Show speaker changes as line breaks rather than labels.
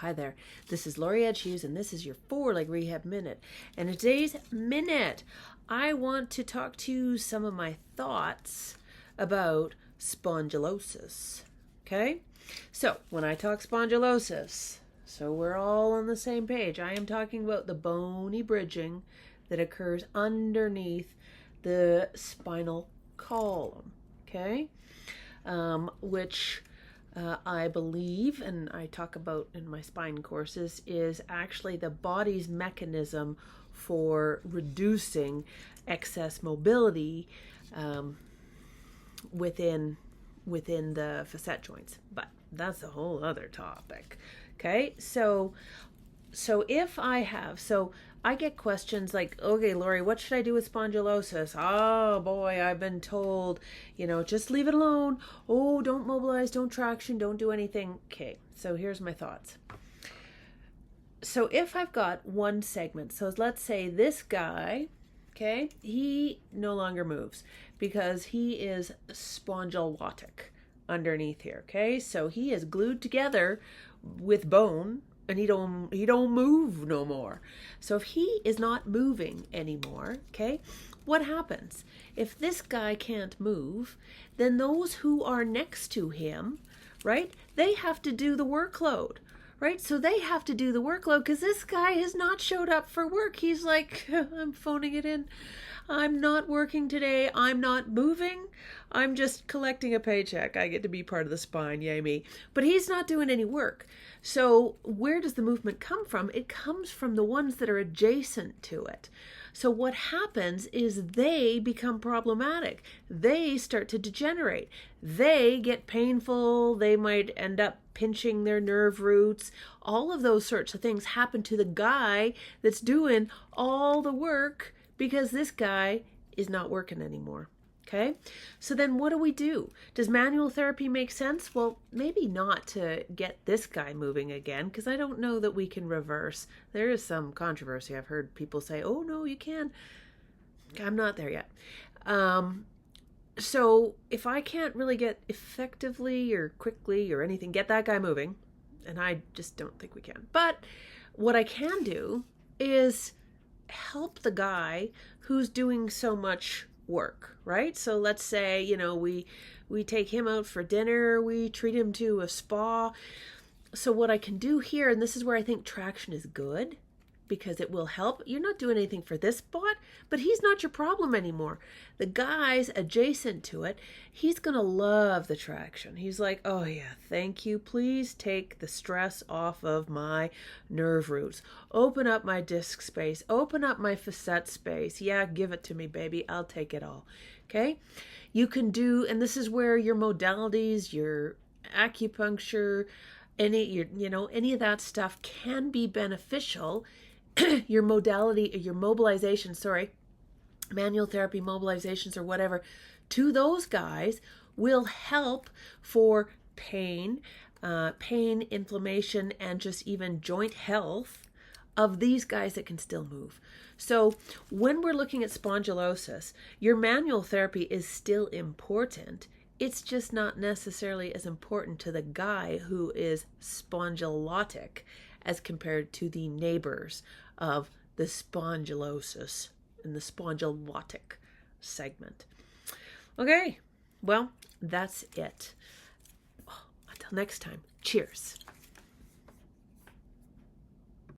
Hi there, this is Lori Edge-Hughes and this is your 4-Leg Rehab Minute. And in today's minute, I want to talk to you some of my thoughts about spondylosis. Okay? So, when I talk spondylosis, so we're all on the same page, I am talking about the bony bridging that occurs underneath the spinal column. Okay? Which I believe, and I talk about in my spine courses, is actually the body's mechanism for reducing excess mobility within the facet joints. But that's a whole other topic. Okay, so if I get questions like, okay, Lori, what should I do with spondylosis? Oh boy, I've been told, just leave it alone. Oh, don't mobilize, don't traction, don't do anything. Okay, so here's my thoughts. So if I've got one segment, so let's say this guy, okay, he no longer moves because he is spondylotic underneath here, okay? So he is glued together with bone, and he don't move no more. So if he is not moving anymore, okay, what happens? If this guy can't move, then those who are next to him, right, they have to do the workload, right? So they have to do the workload because this guy has not showed up for work. He's like, I'm phoning it in. I'm not working today. I'm not moving. I'm just collecting a paycheck. I get to be part of the spine. Yay me. But he's not doing any work. So where does the movement come from? It comes from the ones that are adjacent to it. So what happens is they become problematic. They start to degenerate. They get painful. They might end up pinching their nerve roots. All of those sorts of things happen to the guy that's doing all the work because this guy is not working anymore. Okay, so then what do? Does manual therapy make sense? Well, maybe not to get this guy moving again, because I don't know that we can reverse. There is some controversy. I've heard people say, oh no, you can. I'm not there yet. So if I can't really get effectively or quickly or anything, get that guy moving, and I just don't think we can. But what I can do is help the guy who's doing so much work, right? So let's say, we take him out for dinner, we treat him to a spa. So what I can do here, and this is where I think traction is good, because it will help. You're not doing anything for this spot, but he's not your problem anymore. The guy's adjacent to it, he's gonna love the traction. He's like, oh yeah, thank you. Please take the stress off of my nerve roots. Open up my disc space. Open up my facet space. Yeah, give it to me, baby. I'll take it all. Okay? You can do, and this is where your modalities, your acupuncture, any of that stuff can be beneficial. Your modality, your mobilization, manual therapy mobilizations or whatever, to those guys will help for pain, inflammation, and just even joint health of these guys that can still move. So when we're looking at spondylosis, your manual therapy is still important. It's just not necessarily as important to the guy who is spondylotic as compared to the neighbors of the spondylosis in the spondylotic segment. Okay, well, that's it. Until next time, cheers.